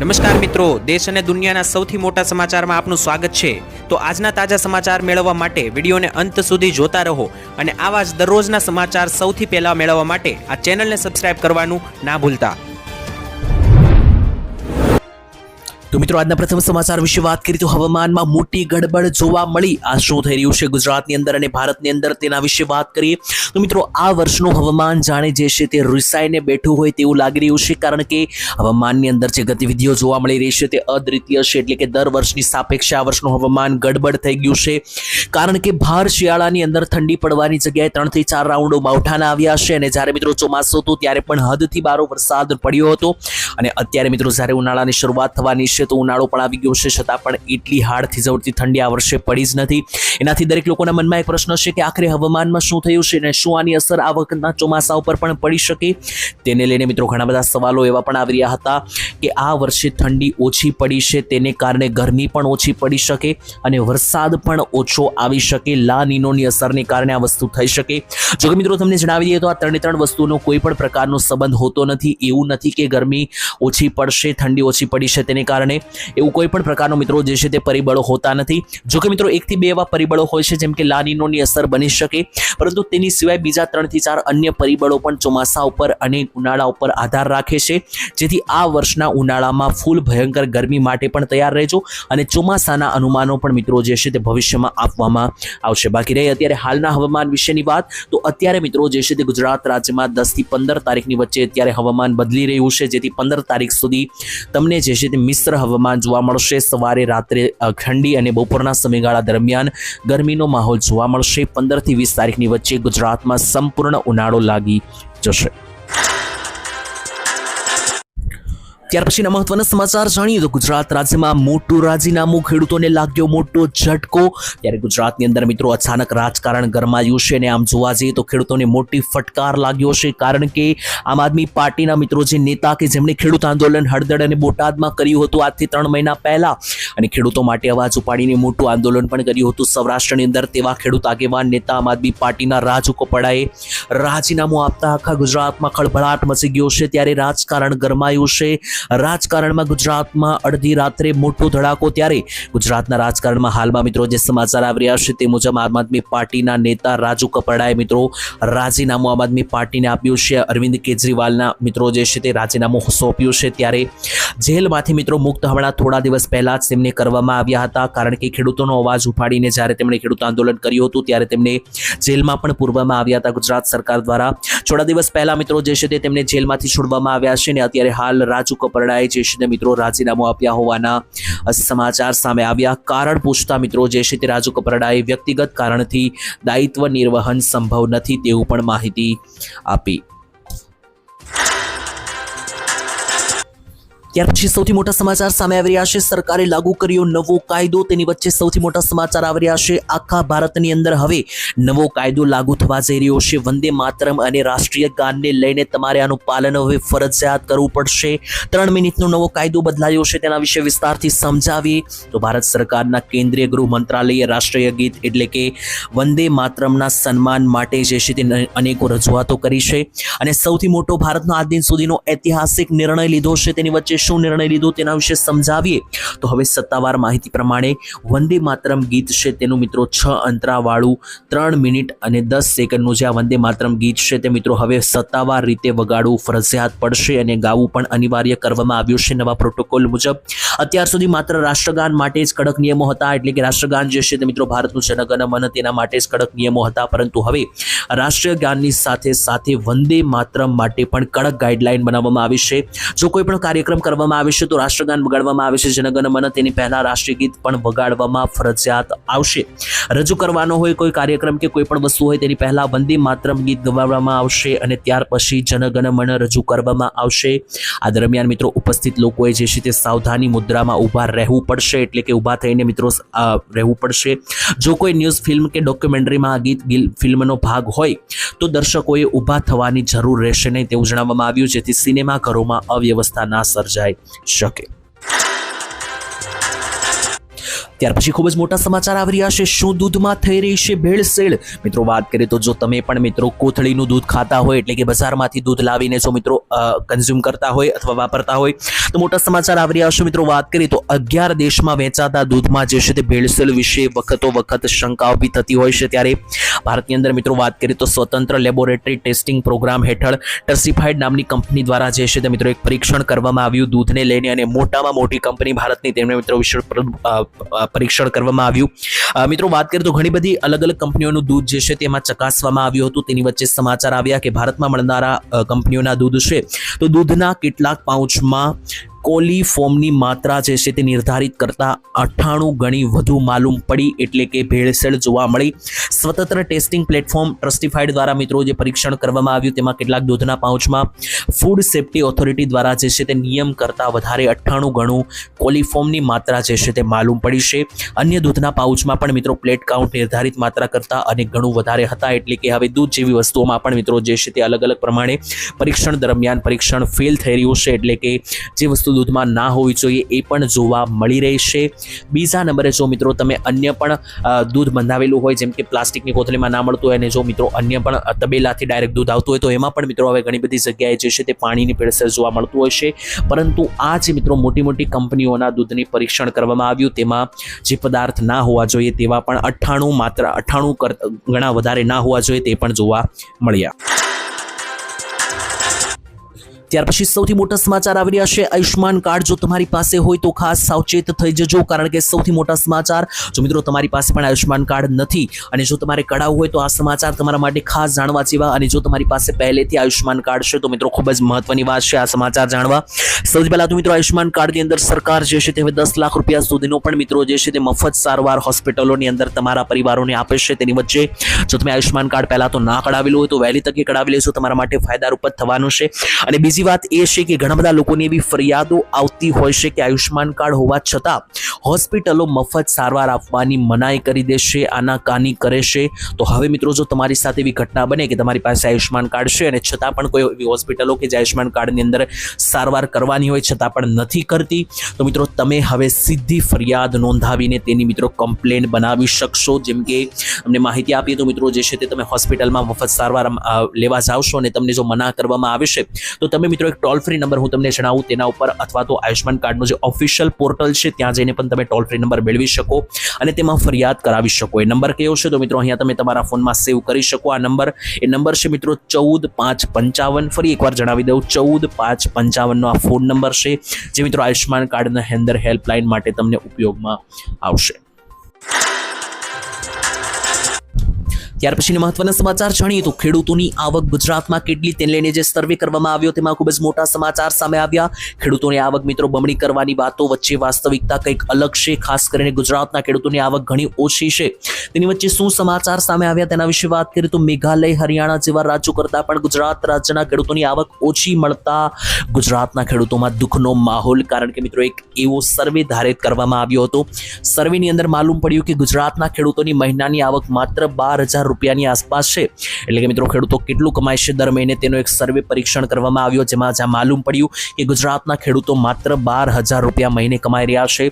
નમસ્કાર મિત્રો, દેશ અને દુનિયાના સૌથી મોટા સમાચારમાં આપનું સ્વાગત છે। તો આજના તાજા સમાચાર મેળવવા માટે વિડીયોને અંત સુધી જોતા રહો અને આવા જ દરરોજના સમાચાર સૌથી પહેલા મેળવવા માટે આ ચેનલને સબસ્ક્રાઇબ કરવાનું ના ભૂલતા। તો મિત્રો આજના પ્રથમ સમાચાર વિશે વાત કરીએ તો હવામાનમાં મોટી ગડબડ જોવા મળી। આ શું થઈ રહ્યું છે ગુજરાતની અંદર અને ભારતની અંદર તેના વિશે વાત કરીએ તો મિત્રો આ વર્ષનું હવામાન જાણે જે છે તે રિસાઈને બેઠું હોય તેવું લાગી રહ્યું છે, કારણ કે હવામાનની અંદર જે ગતિવિધિઓ જોવા મળી રહી છે તે અદ્વિતીય છે। એટલે કે દર વર્ષની સાપેક્ષે આ વર્ષનું હવામાન ગડબડ થઈ ગયું છે, કારણ કે ભાર શિયાળાની અંદર ઠંડી પડવાની જગ્યાએ 3 થી 4 રાઉન્ડો માવઠાના આવ્યા છે અને જ્યારે મિત્રો ચોમાસું હતું ત્યારે પણ હદથી બારો વરસાદ પડ્યો હતો અને અત્યારે મિત્રો જ્યારે ઉનાળાની શરૂઆત થવાની તો ઉનાળો પણ આવી ગયો છે, છતાં પણ એટલી હાડ થીજવતી ઠંડી આ વર્ષે પડી જ નથી। એનાથી દરેક લોકોના મનમાં એક પ્રશ્ન છે કે આખરે હવામાનમાં શું થયું છે અને શું આની અસર આ વખતના ચોમાસા ઉપર પણ પડી શકે। તેને લઈને મિત્રો ઘણા બધા સવાલો એવા પણ આવી રહ્યા હતા કે આ વર્ષે ઠંડી ઓછી પડી છે, તેને કારણે ગરમી પણ ઓછી પડી શકે અને વરસાદ પણ ઓછો આવી શકે। લા નીનોની અસરને કારણે આ વસ્તુ થઈ શકે। જો કે મિત્રો તમને જણાવી દઈએ તો આ ત્રણે વસ્તુનો કોઈ પણ પ્રકારનો સંબંધ હોતો નથી। એવું નથી કે ગરમી ઓછી પડશે, ઠંડી ઓછી પડી છે તેને કારણે, એવું કોઈ પણ પ્રકારનો મિત્રો જે છે તે પરિબળો હોતા નથી। જો કે મિત્રો 1 થી 2 એવા પરિબળો હોય છે જેમ કે લા નીનોની અસર બની શકે, પરંતુ તેની સિવાય બીજા 3 થી 4 અન્ય પરિબળો પણ ચોમાસા ઉપર અને ઉનાળા ઉપર આધાર રાખે છે, જેથી આ વર્ષના ઉનાળામાં ફૂલ ભયંકર ગરમી માટે પણ તૈયાર રહેજો અને ચોમાસાના અનુમાનો પણ મિત્રો જે છે તે ભવિષ્યમાં આપવામાં આવશે। બાકી રહી અત્યારે હાલના હવામાન વિશેની વાત, તો અત્યારે મિત્રો જે છે તે ગુજરાત રાજ્યમાં 10 થી 15 તારીખની વચ્ચે અત્યારે હવામાન બદલી રહ્યું છે, જેથી 15 તારીખ સુધી તમને જે છે તે મિશ્ર હવામાન જોવા મળશે। સવારે રાત્રે ઠંડી અને બપોરના સમયગાળા દરમિયાન ગરમીનો માહોલ જોવા મળશે। 15 થી 20 તારીખની વચ્ચે ગુજરાતમાં સંપૂર્ણ ઉનાળો લાગી જશે। ત્યાર પછીના મહત્વના સમાચાર જાણીએ તો ગુજરાત રાજ્યમાં મોટું રાજીનામું, ખેડૂતોને લાગ્યો મોટો ઝટકો। ત્યારે ગુજરાતની અંદર મિત્રો અચાનક રાજકારણ ગરમાયું છે અને આમ જોવા જઈએ તો ખેડૂતોને મોટી ફટકાર લાગ્યો છે, કારણ કે આમ આદમી પાર્ટીના મિત્રો જે નેતા કે જેમણે ખેડૂત આંદોલન હળદળ અને બોટાદમાં કર્યું હતું આજથી 3 મહિના પહેલા અને ખેડૂતો માટે અવાજ ઉપાડીને મોટું આંદોલન પણ કર્યું હતું સૌરાષ્ટ્રની અંદર, તેવા ખેડૂત આગેવાન નેતા આમ આદમી પાર્ટીના રાજુ કોપડાએ રાજીનામું આપતા આખા ગુજરાતમાં ખળભળાટ મચી ગયો છે। ત્યારે રાજકારણ ગરમાયું છે। રાજકારણમાં ગુજરાતમાં અડધી રાત્રે મોટો ધડાકો। ત્યારે ગુજરાતના રાજકારણમાં હાલમાં મિત્રો જે સમાચાર આવી રહ્યા છે તે મુજબ આમ આદમી પાર્ટીના નેતા રાજુ કોપડાએ મિત્રો રાજીનામું આમ આદમી પાર્ટીને આપ્યું છે। અરવિંદ કેજરીવાલના મિત્રો જે છે તે રાજીનામું સોંપ્યું છે। ત્યારે જેલમાંથી મિત્રો મુક્ત હમણાં થોડા દિવસ પહેલા જ તેમને કરવામાં આવ્યા હતા, કારણ કે ખેડૂતોનો અવાજ ઉપાડીને જ્યારે તેમણે ખેડૂત આંદોલન કર્યું હતું ત્યારે તેમને જેલમાં પણ પૂરવામાં આવ્યા હતા ગુજરાત સરકાર દ્વારા। થોડા દિવસ પહેલા મિત્રો જે છે તે તેમને જેલમાંથી છોડવામાં આવ્યા છે અને અત્યારે હાલ રાજુ કોપડાએ જે છે તે મિત્રો રાજીનામું આપ્યા હોવાના સમાચાર સામે આવ્યા। કારણ પૂછતા મિત્રો જે છે તે રાજુ કોપડાએ વ્યક્તિગત કારણથી દાયિત્વ નિર્વહન સંભવ નથી તેવું પણ માહિતી આપી। ત્યાર પછી સૌથી મોટા સમાચાર સામે આવી રહ્યા છે। સરકારે લાગુ કર્યો નવો કાયદો, તેની વચ્ચે સૌથી મોટા સમાચાર આવી રહ્યા છે। આખા ભારતની અંદર હવે નવો કાયદો લાગુ થવા જઈ રહ્યો છે। વંદે માતરમ અને રાષ્ટ્રીય ગાનને લઈને તમારે આનું પાલન હવે ફરજિયાત કરવું પડશે। 3 મિનિટનો નવો કાયદો બદલાયો છે, તેના વિશે વિસ્તારથી સમજાવીએ તો ભારત સરકારના કેન્દ્રીય ગૃહ મંત્રાલયે રાષ્ટ્રીય ગીત એટલે કે વંદે માતરમના સન્માન માટે જે છે તે અનેકો રજૂઆતો કરી છે અને સૌથી મોટો ભારતનો આજ દિન સુધીનો ઐતિહાસિક નિર્ણય લીધો છે। તેની વચ્ચે શું નિર્ણય લીધો તેના વિશે સમજાવીએ તો હવે સત્તાવાર માહિતી પ્રમાણે વંદે માતરમ ગીત છે તેનું મિત્રો 6 અંતરાવાળું 3 મિનિટ અને 10 સેકન્ડનું જે આ વંદે માતરમ ગીત છે તે મિત્રો હવે સત્તાવાર રીતે વગાડવું ફરજિયાત પડશે અને ગાવું પણ અનિવાર્ય કરવામાં આવ્યું છે નવા પ્રોટોકોલ મુજબ। અત્યાર સુધી માત્ર રાષ્ટ્રગાન માટે જ કડક નિયમો હતા, એટલે કે રાષ્ટ્રગાન જે છે તે મિત્રો ભારતનું જનગણ મન તેના માટે જ કડક નિયમો હતા, પરંતુ હવે રાષ્ટ્રીય ગાનની સાથે સાથે વંદે માતરમ માટે પણ કડક ગાઈડલાઈન બનાવવામાં આવી છે। જો કોઈ પણ કાર્યક્રમ કરવામાં આવે છે તો રાષ્ટ્રગાન વગાડવામાં આવે છે, જનગણ મન તેની પહેલા રાષ્ટ્રીય ગીત પણ વગાડવામાં ફરજિયાત આવશે। રજૂ કરવાનો હોય કોઈ કાર્યક્રમ કે કોઈ પણ વસ્તુ હોય તેની પહેલા વંદે માતરમ ગીત ગવાડવામાં આવશે અને ત્યાર પછી જનગણ મન રજૂ કરવામાં આવશે। આ દરમિયાન મિત્રો ઉપસ્થિત લોકોએ જે છે તે સાવધાની મુદ્રામાં ઊભા રહેવું પડશે, એટલે કે ઊભા થઈને મિત્રો રહેવું પડશે। જો કોઈ ન્યૂઝ ફિલ્મ કે ડોક્યુમેન્ટરીમાં આ ગીત ફિલ્મનો ભાગ હોય તો દર્શકોએ ઊભા થવાની જરૂર રહેશે નહીં તેવું જણાવવામાં આવ્યું, જેથી સિનેમાઘરોમાં અવ્યવસ્થા ના સર્જાઈ શકે। ત્યાર પછી ખૂબ જ મોટા સમાચાર આવી રહ્યા છે। શું દૂધમાં થઈ રહી છે ભેળસેળ? મિત્રો વાત કરીએ તો જો તમે પણ મિત્રો કોથળીનું દૂધ ખાતા હોય, એટલે કે બજારમાંથી દૂધ લાવીને જો મિત્રો કન્ઝ્યુમ કરતા હોય અથવા વાપરતા હોય, તો મોટા સમાચાર આવી રહ્યા છે મિત્રો. વાત કરીએ તો 11 દેશમાં વેચાતા દૂધમાં જે છે તે ભેળસેળ વિશે વખતો વખત શંકા ઊભી થતી હોય છે, ત્યારે ભારતની અંદર મિત્રો વાત કરીએ તો સ્વતંત્ર લેબોરેટરી ટેસ્ટિંગ પ્રોગ્રામ હેઠળ ટર્સીફાઈડ નામની કંપની દ્વારા જે છે તે મિત્રો એક પરીક્ષણ કરવામાં આવ્યું દૂધને લઈને, અને મોટામાં મોટી કંપની ભારતની તેમને મિત્રો વિશે પરીક્ષણ કરવામાં આવ્યું. મિત્રો વાત કરીએ તો ઘણી બધી અલગ અલગ કંપનીઓનું દૂધ જે છે તેમાં ચકાસવામાં આવ્યું હતું. તેની વચ્ચે સમાચાર આવ્યા કે ભારતમાં મળનારા કંપનીઓના દૂધ છે તો દૂધના કેટલાક પાઉચમાં કોલીફોર્મની માત્રા જે છે તે નિર્ધારિત કરતા 98 ગણી વધુ માલુમ પડી, એટલે કે ભેળસેળ જોવા મળી. સ્વતંત્ર ટેસ્ટિંગ પ્લેટફોર્મ ટ્રસ્ટીફાઈડ દ્વારા મિત્રો જે પરીક્ષણ કરવામાં આવ્યું તેમાં કેટલાક દૂધના પાઉચમાં ફૂડ સેફ્ટી ઓથોરિટી દ્વારા જે છે તે નિયમ કરતાં વધારે 98 ગણું કોલીફોર્મની માત્રા જે છે તે માલુમ પડી છે. અન્ય દૂધના પાઉચમાં પણ મિત્રો પ્લેટ કાઉન્ટ નિર્ધારિત માત્રા કરતાં અનેક ગણું વધારે હતા, એટલે કે હવે દૂધ જેવી વસ્તુઓમાં પણ મિત્રો જે છે તે અલગ અલગ પ્રમાણે પરીક્ષણ દરમિયાન પરીક્ષણ ફેલ થઈ રહ્યું છે, એટલે કે જે વસ્તુ દૂધમાં ના હોવી જોઈએ એ પણ જોવા મળી રહી છે. બીજા નંબરે જો મિત્રો તમે અન્ય પણ દૂધ બંધાવેલું હોય, જેમ કે પ્લાસ્ટિકની કોથળીમાં ના મળતું હોય, અને જો મિત્રો અન્ય પણ તબેલાથી ડાયરેક્ટ દૂધ આવતું હોય તો એમાં પણ મિત્રો હવે ઘણી બધી જગ્યાએ જે છે તે પાણીની ભેળસેળ જોવા મળતું હોય છે. પરંતુ આ જે મિત્રો મોટી મોટી કંપનીઓના દૂધની પરીક્ષણ કરવામાં આવ્યું તેમાં જે પદાર્થ ના હોવા જોઈએ તેવા પણ 98 ગણા વધારે ના હોવા જોઈએ તે પણ જોવા મળ્યા. ત્યાર પછી સૌથી મોટા સમાચાર આવી રહ્યા છે. આયુષ્માન કાર્ડ જો તમારી પાસે હોય તો ખાસ સાવચેત થઈ જજો, કારણ કે સૌથી મોટા સમાચાર, જો મિત્રો તમારી પાસે પણ આયુષ્માન કાર્ડ નથી અને જો તમારે કઢાવવું હોય તો આ સમાચાર તમારા માટે ખાસ જાણવા જેવા, અને જો તમારી પાસે પહેલેથી આયુષ્માન કાર્ડ છે તો મિત્રો ખૂબ જ મહત્વની વાત છે આ સમાચાર જાણવા. સૌથી પહેલા તો મિત્રો આયુષ્માન કાર્ડની અંદર સરકાર જે છે તે હવે 10 લાખ રૂપિયા સુધીનો પણ મિત્રો જે છે તે મફત સારવાર હોસ્પિટલોની અંદર તમારા પરિવારોને આપે છે. તેની વચ્ચે જો તમે આયુષ્માન કાર્ડ પહેલા તો ના કઢાવેલું હોય તો વહેલી તકે કઢાવી લેશો, તમારા માટે ફાયદારૂપ થવાનું છે. અને બીજી વાત એ છે કે ઘણા બધા લોકોની એવી ફરિયાદો આવતી હોય છે કે આયુષ્માન કાર્ડ હોવા છતાં હોસ્પિટલો મફત સારવાર આપવાની મનાઈ કરી દેશે, આનાકાની કરે છે. તો હવે મિત્રો જો તમારી સાથે એવી ઘટના બને કે તમારી પાસે આયુષ્માન કાર્ડ છે અને છતાં પણ કોઈ એવી હોસ્પિટલો કે જે આયુષ્માન કાર્ડની અંદર સારવાર કરવાની હોય છતાં પણ નથી કરતી, તો મિત્રો તમે હવે સીધી ફરિયાદ નોંધાવીને તેની મિત્રો કમ્પ્લેન બનાવી શકશો. જેમ કે અમને માહિતી આપીએ તો મિત્રો જે છે તે તમે હોસ્પિટલમાં મફત સારવાર લેવા જાઓ છો અને તમને જો મના કરવામાં આવે છે તો તમે મિત્રો એક ટોલ ફ્રી નંબર હું તમને જણાવું તેના ઉપર, અથવા તો આયુષ્માન કાર્ડનો જે ઓફિશિયલ પોર્ટલ છે ત્યાં જઈને પણ તમે ટોલ ફ્રી નંબર મેળવી શકો અને તેમાં ફરિયાદ કરાવી શકો. એ નંબર કયો છે તો મિત્રો અહીંયા તમે તમારા ફોનમાં સેવ કરી શકો આ નંબર. એ નંબર છે મિત્રો 14555. ફરી એકવાર જણાવી દઉં, 14555 નો આ ફોન નંબર છે જે મિત્રો આયુષ્માન કાર્ડના અંદર હેલ્પલાઇન માટે તમને ઉપયોગમાં આવશે. ત્યાર પછીના મહત્વના સમાચાર જાણીએ તો ખેડૂતોની આવક ગુજરાતમાં કેટલી તેને લઈને જે સર્વે કરવામાં આવ્યો તેમાં ખૂબ જ મોટા સમાચાર સામે આવ્યા. ખેડૂતોની આવક મિત્રો બમણી કરવાની વાતો વચ્ચે વાસ્તવિકતા કંઈક અલગ છે. ખાસ કરીને ગુજરાતના ખેડૂતોની આવક ઘણી ઓછી છે. તેની વચ્ચે શું સમાચાર સામે આવ્યા તેના વિશે વાત કરીએ તો મેઘાલય, હરિયાણા જેવા રાજ્યો કરતાં પણ ગુજરાત રાજ્યના ખેડૂતોની આવક ઓછી મળતા ગુજરાતના ખેડૂતોમાં દુઃખનો માહોલ, કારણ કે મિત્રો એક એવો સર્વે ધારિત કરવામાં આવ્યો હતો. સર્વેની અંદર માલુમ પડ્યું કે ગુજરાતના ખેડૂતોની મહિનાની આવક માત્ર 12,000 રૂપિયાની આસપાસ છે. એટલે કે મિત્રો ખેડૂતો કેટલું કમાય છે દર મહિને તેનો એક સર્વે પરીક્ષણ કરવામાં આવ્યો, જેમાં માલુમ પડ્યું કે ગુજરાતના ખેડૂતો માત્ર 12,000 રૂપિયા મહિને કમાઈ રહ્યા છે.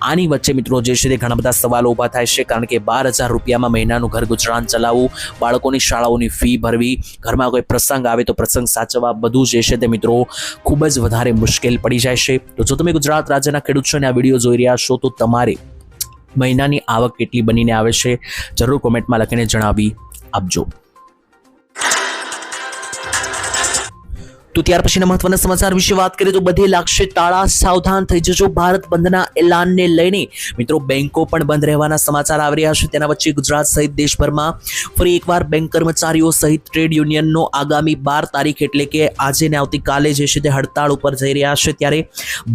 આની વચ્ચે મિત્રો જે છે તે ઘણા બધા સવાલો ઊભા થાય છે, કારણ કે 12,000 રૂપિયામાં મહિનાનું ઘર ગુજરાન ચલાવવું, બાળકોની શાળાઓની ફી ભરવી, ઘરમાં કોઈ પ્રસંગ આવે તો પ્રસંગ સાચવવા, બધું જે છે તે મિત્રો ખૂબ જ વધારે મુશ્કેલ પડી જાય છે. તો જો તમે ગુજરાત રાજ્યના ખેડૂત છો અને આ વિડીયો જોઈ રહ્યા છો તો તમારે મહિનાની આવક કેટલી બનીને આવે છે જરૂર કોમેન્ટમાં લખીને જણાવી આપજો. તો ત્યાર પછીના મહત્વના સમાચાર વિશે વાત કરીએ તો બધે લાગશે તાળા, સાવધાન થઈ જજો. ભારત બંધના એલાનને લઈને મિત્રો બેંકો પણ બંધ રહેવાના સમાચાર આવી રહ્યા છે. તેના વચ્ચે ગુજરાત સહિત દેશભરમાં ફરી એકવાર બેંક કર્મચારીઓ સહિત ટ્રેડ યુનિયનનો આગામી 12 તારીખ એટલે કે આજે ને આવતીકાલે જે છે તે હડતાળ ઉપર જઈ રહ્યા છે. ત્યારે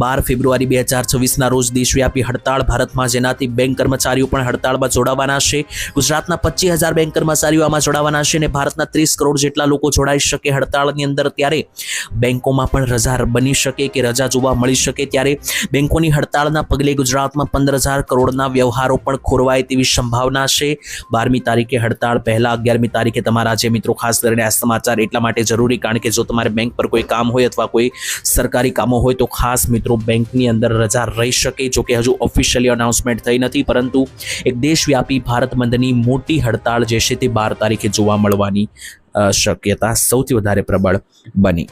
12 ફેબ્રુઆરી 2026ના રોજ દેશવ્યાપી હડતાળ ભારતમાં, જેનાથી બેંક કર્મચારીઓ પણ હડતાળમાં જોડાવાના છે. ગુજરાતના 25,000 બેંક કર્મચારીઓ આમાં જોડાવાના છે અને ભારતના 30 કરોડ જેટલા લોકો જોડાઈ શકે હડતાળની અંદર. ત્યારે બેંકોમાં પણ રજા બની શકે કે રજા જોવા મળી શકે. ત્યારે બેંકોની હડતાળના પગલે ગુજરાતમાં 15,000 કરોડના વ્યવહારો પણ ખોરવાય તેવી સંભાવના છે. 12મી તારીખે હડતાળ પહેલા 11મી તારીખે તમારા જે મિત્રો ખાસ કરીને આ સમાચાર એટલા માટે જરૂરી, કારણ કે જો તમારે બેંક પર કોઈ કામ હોય અથવા કોઈ સરકારી કામો હોય તો ખાસ મિત્રો બેંકની અંદર રજા રહી શકે. જો કે હજુ ઓફિશિયલી અનાઉન્સમેન્ટ થઈ નથી, પરંતુ એક દેશવ્યાપી ભારત બંધની મોટી હડતાળ જે છે તે 12 તારીખે જોવા મળવાની શક્યતા સૌથી વધારે પ્રબળ બની.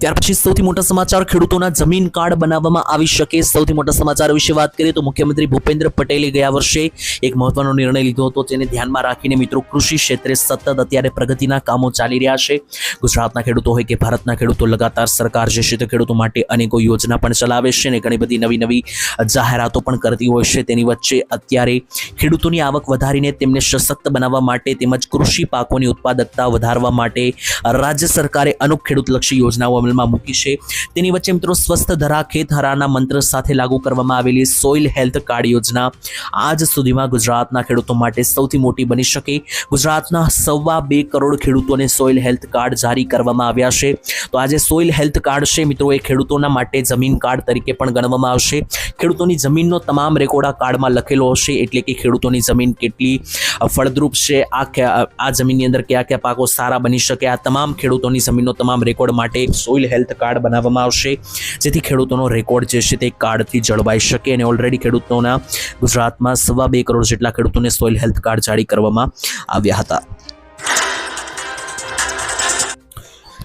ત્યાર પછી સૌથી મોટા સમાચાર, ખેડૂતોના જમીન કાર્ડ બનાવવામાં આવી શકે. સૌથી મોટા સમાચાર વિશે વાત કરીએ તો મુખ્યમંત્રી ભૂપેન્દ્ર પટેલે ગયા વર્ષે એક મહત્વનો નિર્ણય લીધો હતો, જેને ધ્યાનમાં રાખીને મિત્રો કૃષિ ક્ષેત્રે સતત અત્યારે પ્રગતિના કામો ચાલી રહ્યા છે. ગુજરાતના ખેડૂતો હોય કે ભારતના ખેડૂતો, લગાતાર સરકાર જે છે તે ખેડૂતો માટે અનેકો યોજના પણ ચલાવે છે અને ઘણી બધી નવી જાહેરાતો પણ કરતી હોય છે. તેની વચ્ચે અત્યારે ખેડૂતોની આવક વધારીને તેમને સશક્ત બનાવવા માટે તેમજ કૃષિ પાકોની ઉત્પાદકતા વધારવા માટે રાજ્ય સરકારે અનેક ખેડૂતલક્ષી યોજનાઓ અમલમાં મૂકી છે. તેની વચ્ચે મિત્રો સ્વસ્થ ધરા ખેત હરાના મંત્ર સાથે લાગુ કરવામાં આવેલી સોઇલ હેલ્થ કાર્ડ યોજના આજ સુધીમાં ગુજરાતના ખેડૂતો માટે સૌથી મોટી બની શકે. ગુજરાતના 2.25 કરોડ ખેડૂતોને સોઇલ હેલ્થ કાર્ડ જારી કરવામાં આવ્યા છે. તો આજે સોઇલ હેલ્થ કાર્ડ છે મિત્રો એ ખેડૂતોના માટે જમીન કાર્ડ તરીકે પણ ગણવામાં આવશે. ખેડૂતોની જમીનનો તમામ રેકોર્ડ આ કાર્ડમાં લખેલો હશે, એટલે કે ખેડૂતોની જમીન કેટલી ફળદ્રુપ છે, આ જમીનની અંદર કયા કયા પાકો સારા બની શકે, આ તમામ ખેડૂતોની જમીનનો તમામ રેકોર્ડ માટે સોઇલ હેલ્થ કાર્ડ બનાવવામાં આવશે, જેથી ખેડૂતોનો રેકોર્ડ જે છે તે કાર્ડથી જળવાઈ શકે. અને ઓલરેડી ખેડૂતોના ગુજરાતમાં 2.25 કરોડ જેટલા ખેડૂતોને સોઇલ હેલ્થ કાર્ડ જારી કરવામાં આવ્યા હતા.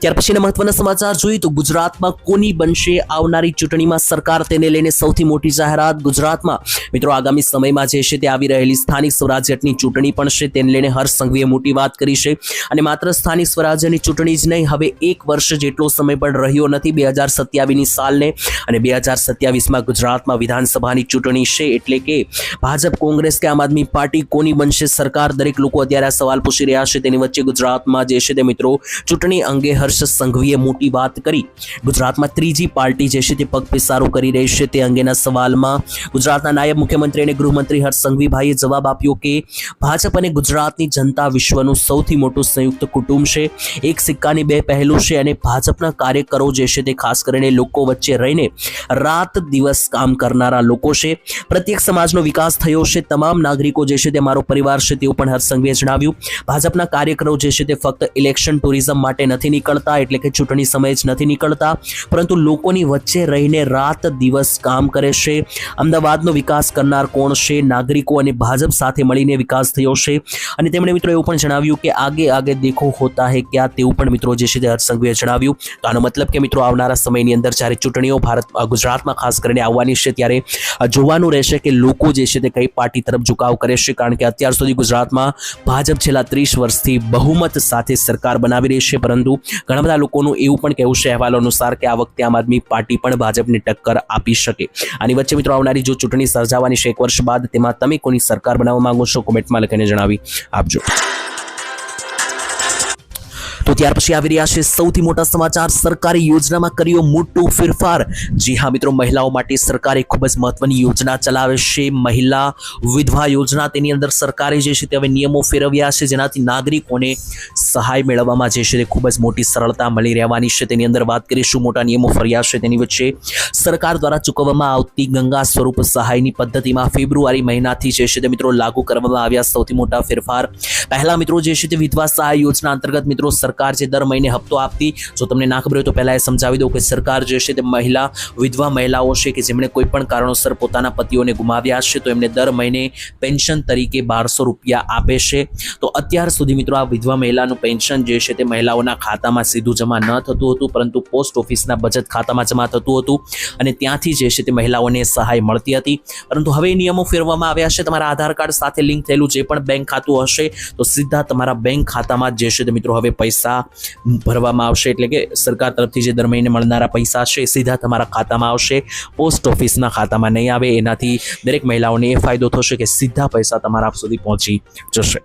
ત્યાર પછીના મહત્વના સમાચાર જોઈએ તો ગુજરાતમાં કોની બનશે આવનારી ચૂંટણીમાં સરકાર, તેને લઈને સૌથી મોટી જાહેરાત. ગુજરાતમાં મિત્રો આગામી સમયમાં જે છે તે આવી રહેલી સ્થાનિક સ્વરાજ્યની ચૂંટણી પણ છે, તેને લઈને હર્ષ સંઘવીએ મોટી વાત કરી છે. અને માત્ર સ્થાનિક સ્વરાજ્યની ચૂંટણી જ નહીં, હવે 1 વર્ષ જેટલો સમય પણ રહ્યો નથી 2027ની સાલને, અને 2027માં ગુજરાતમાં વિધાનસભાની ચૂંટણી છે. એટલે કે ભાજપ, કોંગ્રેસ કે આમ આદમી પાર્ટી કોની બનશે સરકાર, દરેક લોકો અત્યારે આ સવાલ પૂછી રહ્યા છે. તેની વચ્ચે ગુજરાતમાં જે છે તે મિત્રો ચૂંટણી અંગે હર્ષ સંઘવીએ મોટી વાત કરી. ગુજરાતમાં ત્રીજી પાર્ટી જે છે તે પગપેસારો કરી રહી છે તે અંગેના સવાલમાં ગુજરાતના નાયબ મુખ્યમંત્રી અને ગૃહમંત્રી હર્ષ સંઘવીભાઈએ જવાબ આપ્યો કે ભાજપ અને ગુજરાતની જનતા વિશ્વનું સૌથી મોટું સંયુક્ત કુટુંબ છે. એક સિક્કાની 2 પહેલું છે અને ભાજપના કાર્યકરો જે છે તે ખાસ કરીને લોકો વચ્ચે રહીને રાત દિવસ કામ કરનારા લોકો છે. પ્રત્યેક સમાજનો વિકાસ થયો છે, તમામ નાગરિકો જે છે તે મારો પરિવાર છે, તેવું પણ હર્ષ સંઘવીએ જણાવ્યું. ભાજપના કાર્યકરો જે છે તે ફક્ત ઇલેક્શન ટુરિઝમ માટે નથી નીકળતા, એટલે કે ચૂંટણી સમયે જ નથી નીકળતા, પરંતુ લોકોની વચ્ચે રહીને રાત દિવસ કામ કરે છે. અમદાવાદનો વિકાસ કરનાર કોણ છે? નાગરિકો અને ભાજપ સાથે મળીને વિકાસ થયો છે. અને તેમણે મિત્રો એવું પણ જણાવ્યું કે આગે આગે દેખો હોતા હે ક્યાં, તેવું પણ મિત્રો જે છે તે હર્ષ સંઘવીએ જણાવ્યું. તો આનો મતલબ કે મિત્રો આવનારા સમયની અંદર જ્યારે ચૂંટણીઓ ગુજરાતમાં ખાસ કરીને આવવાની છે, ત્યારે જોવાનું રહેશે કે લોકો જે છે તે કઈ પાર્ટી તરફ ઝુકાવ કરે છે. કારણ કે અત્યાર સુધી ગુજરાતમાં ભાજપ છેલ્લા 30 વર્ષથી બહુમત સાથે સરકાર બનાવી રહી છે, પરંતુ ઘણા બધા લોકોનું એવું પણ કહેવું છે અહેવાલો અનુસાર કે આ વખતે આમ આદમી પાર્ટી પણ ભાજપને ટક્કર આપી શકે. આની વચ્ચે મિત્રો આવનારી જો ચૂંટણી સર્જાવાની છે 1 વર્ષ બાદ, તેમાં તમે કોની સરકાર બનાવવા માંગો છો? કોમેન્ટમાં લખીને જણાવી આપજો. તો ત્યાર પછી આવી રહ્યા છે સૌથી મોટા સમાચાર, સરકારી યોજનામાં કર્યો મોટો ફેરફાર. જી હા મિત્રો, મહિલાઓ માટે સરકારે ખૂબ જ મહત્વની યોજના ચલાવે છે, મહિલા વિધવા યોજના. તેની અંદર સરકારે જે છે તે હવે નિયમો ફેરવ્યા છે, જેનાથી નાગરિકોને સહાય મેળવવામાં જે છે તે ખૂબ જ મોટી સરળતા મળી રહેવાની છે. તેની અંદર વાત કરીશું મોટા નિયમો ફર્યા છે. તેની વચ્ચે સરકાર દ્વારા ચૂકવવામાં આવતી ગંગા સ્વરૂપ સહાયની પદ્ધતિમાં ફેબ્રુઆરી મહિનાથી જે છે તે મિત્રો લાગુ કરવામાં આવ્યા સૌથી મોટા ફેરફાર. પહેલા મિત્રો જે છે તે વિધવા સહાય યોજના અંતર્ગત મિત્રો સરકાર જે દર મહિને હપ્તો આપતી, જો તમને ના ખબર હોય તો પહેલા એ સમજાવી દઉં કે સરકાર જે છે તે વિધવા મહિલાઓ છે કે જેમણે કોઈ પણ કારણોસર પોતાના પતિઓને ગુમાવ્યા છે, તો એમને દર મહિને પેન્શન તરીકે 1200 રૂપિયા આપે છે. તો અત્યાર સુધી મિત્રો આ વિધવા મહિલાનું પેન્શન જે છે તે મહિલાઓના ખાતામાં સીધું જમા ન થતું હતું, પરંતુ પોસ્ટ ઓફિસના બચત ખાતામાં જમા થતું હતું અને ત્યાંથી જે છે તે મહિલાઓને સહાય મળતી હતી. પરંતુ હવે નિયમો ફેરવવામાં આવ્યા છે. તમારા આધાર કાર્ડ સાથે લિંક થયેલું જે પણ બેંક ખાતું હશે, તો સીધા તમારા બેંક ખાતામાં જે છે તે મિત્રો હવે પૈસા ભરવામાં આવશે. એટલે કે સરકાર તરફથી જે દર મહિને મળનારા પૈસા છે સીધા તમારા ખાતામાં આવશે, પોસ્ટ ઓફિસના ખાતામાં નહીં આવે. એનાથી દરેક મહિલાઓને એ ફાયદો થશે કે સીધા પૈસા તમારા સુધી પહોંચી જશે.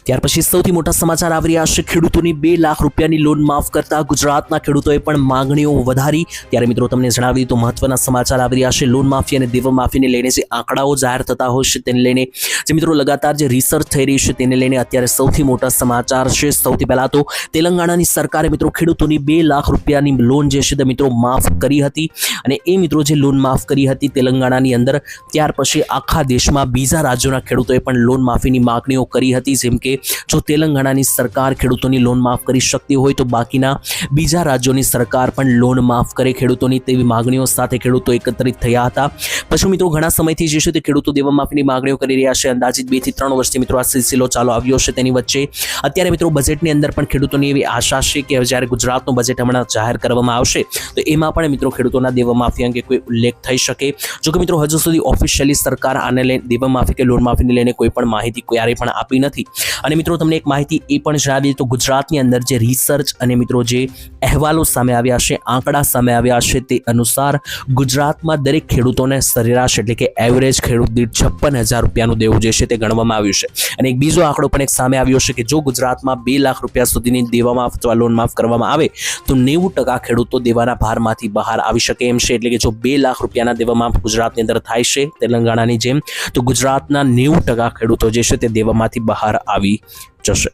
ત્યાર પછી સૌથી મોટા સમાચાર આવી રહ્યા છે, ખેડૂતોની 2 લાખ રૂપિયાની લોન માફ કરતા ગુજરાતના ખેડૂતોએ પણ માંગણીઓ વધારી. ત્યારે મિત્રો તમને જણાવી તો મહત્વના સમાચાર આવી રહ્યા છે. લોન માફી અને દેવા માફીને લઈને જે આંકડાઓ જાહેર થતા હોય છે, તેને લઈને જે મિત્રો લગાતાર જે રિસર્ચ થઈ રહી છે, તેને લઈને અત્યારે સૌથી મોટા સમાચાર છે. સૌથી પહેલા તો તેલંગાણાની સરકારે મિત્રો ખેડૂતોની 2 લાખ રૂપિયાની લોન જે છે તે મિત્રો માફ કરી હતી. અને એ મિત્રો જે લોન માફ કરી હતી તેલંગાણાની અંદર, ત્યાર પછી આખા દેશમાં બીજા રાજ્યોના ખેડૂતોએ પણ લોન માફીની માંગણીઓ કરી હતી. જેમ કે કે જો તેલંગાણાની સરકાર ખેડૂતોની લોન માફ કરી શકતી હોય તો બાકીના બીજા રાજ્યોની સરકાર પણ લોન માફ કરે ખેડૂતોની, તેવી માંગણીઓ સાથે ખેડૂતો એકત્રિત થયા હતા. પછી મિત્રો ઘણા સમયથી જે છે તે ખેડૂતો દેવા માફીની માંગણીઓ કરી રહ્યા છે. અંદાજિત 2 થી 3 વર્ષથી મિત્રો આ સિલસિલો ચાલુ આવ્યો છે. તેની વચ્ચે અત્યારે મિત્રો બજેટની અંદર પણ ખેડૂતોની એવી આશા છે કે જ્યારે ગુજરાતનું બજેટ હમણાં જાહેર કરવામાં આવશે તો એમાં પણ મિત્રો ખેડૂતોના દેવા માફી અંગે કોઈ ઉલ્લેખ થઈ શકે. જો કે મિત્રો હજુ સુધી ઓફિશિયલી સરકાર આને લઈને દેવા માફી કે લોન માફીને લઈને કોઈ પણ માહિતી ક્યારેય પણ આપી નથી. અને મિત્રો તમને એક માહિતી એ પણ જણાવી તો ગુજરાતની અંદર જે રિસર્ચ અને મિત્રો જે અહેવાલો સામે આવ્યા છે, આંકડા સામે આવ્યા છે, તે અનુસાર ગુજરાતમાં દરેક ખેડૂતોને સરેરાશ એટલે કે એવરેજ ખેડૂત દીઠ 56,000 રૂપિયાનું દેવું જે છે તે ગણવામાં આવ્યું છે. અને એક બીજો આંકડો પણ એક સામે આવ્યો છે કે જો ગુજરાતમાં 2 લાખ રૂપિયા સુધીની દેવા માફ અથવા લોન માફ કરવામાં આવે તો 90% ખેડૂતો દેવાના ભારમાંથી બહાર આવી શકે એમ છે. એટલે કે જો 2 લાખ રૂપિયાના દેવા માફ ગુજરાતની અંદર થાય છે તેલંગાણાની જેમ તો ગુજરાતના 90% ખેડૂતો જે છે તે દેવામાંથી બહાર આવી જશે.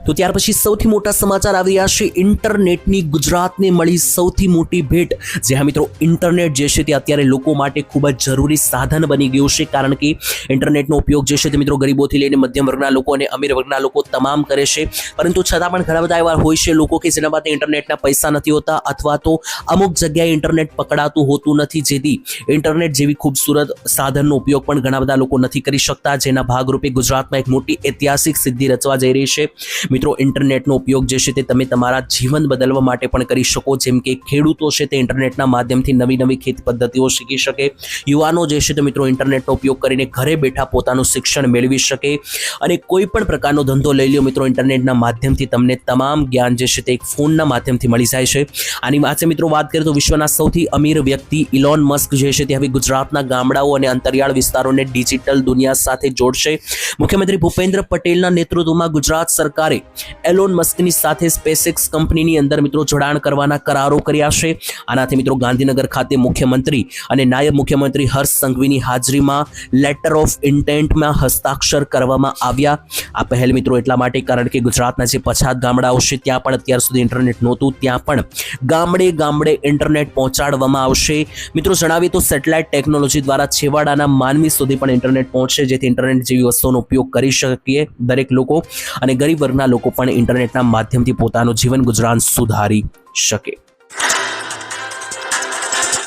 તો ત્યાર પછી સૌથી મોટા સમાચાર આવી રહ્યા છે. ઇન્ટરનેટની ગુજરાતને મળી સૌથી મોટી ભેટ. જે હા મિત્રો, ઇન્ટરનેટ જે છે તે અત્યારે લોકો માટે ખૂબ જ જરૂરી સાધન બની ગયું છે, કારણ કે ઇન્ટરનેટનો ઉપયોગ જે છે તે મિત્રો ગરીબોથી લઈને મધ્યમ વર્ગના લોકો અને અમીર વર્ગના લોકો તમામ કરે છે. પરંતુ છતાં પણ ઘણા બધા એવા હોય છે લોકો કે જેના પાસે ઇન્ટરનેટના પૈસા નથી હોતા અથવા તો અમુક જગ્યાએ ઇન્ટરનેટ પકડાતું હોતું નથી, જેથી ઇન્ટરનેટ જેવી ખૂબસૂરત સાધનનો ઉપયોગ પણ ઘણા બધા લોકો નથી કરી શકતા. જેના ભાગરૂપે ગુજરાતમાં એક મોટી ઐતિહાસિક સિદ્ધિ રચવા જઈ રહી છે. મિત્રો ઇન્ટરનેટનો ઉપયોગ જે છે તે તમે તમારા જીવન બદલવા માટે પણ કરી શકો. જેમ કે ખેડૂતો છે તે ઇન્ટરનેટના માધ્યમથી નવી નવી ખેતી પદ્ધતિઓ શીખી શકે. યુવાનો જે છે તે મિત્રો ઇન્ટરનેટનો ઉપયોગ કરીને ઘરે બેઠા પોતાનું શિક્ષણ મેળવી શકે. અને કોઈ પણ પ્રકારનો ધંધો લઈ લ્યો મિત્રો, ઇન્ટરનેટના માધ્યમથી તમને તમામ જ્ઞાન જે છે તે એક ફોનના માધ્યમથી મળી જાય છે. આની વાંચે મિત્રો વાત કરીએ તો વિશ્વના સૌથી અમીર વ્યક્તિ ઇલોન મસ્ક જે છે તે હવે ગુજરાતના ગામડાઓ અને અંતરિયાળ વિસ્તારોને ડિજિટલ દુનિયા સાથે જોડશે. મુખ્યમંત્રી ભૂપેન્દ્ર પટેલના નેતૃત્વમાં ગુજરાત સરકારે એલોન મસ્કની સાથે સ્પેસએક્સ કંપનીની અંદર મિત્રો જોડાણ કરવાના કરારો કર્યા છે. આનાથી મિત્રો ગાંધીનગર ખાતે મુખ્યમંત્રી અને નાયબ મુખ્યમંત્રી હર્ષ સંઘવીની હાજરીમાં લેટર ઓફ ઇન્ટેન્ટમાં હસ્તાક્ષર કરવામાં આવ્યા. આ પહેલ મિત્રો એટલા માટે કારણ કે ગુજરાતના જે પછાત ગામડાઓ છે ત્યાં પણ અત્યાર સુધી ઇન્ટરનેટ નહોતું, ત્યાં પણ ગામડે ગામડે ઇન્ટરનેટ પહોંચાડવામાં આવશે. મિત્રો જણાવીએ તો સેટેલાઇટ ટેકનોલોજી દ્વારા છેવાડાના માનવી સુધી પણ ઇન્ટરનેટ પહોંચશે, જેથી ઇન્ટરનેટ જેવી વસ્તુઓનો ઉપયોગ કરી શકીએ દરેક લોકો અને ગરીબ વર્ગના લોકો પણ ઇન્ટરનેટના માધ્યમથી પોતાનું જીવન ગુજરાન સુધારી શકે.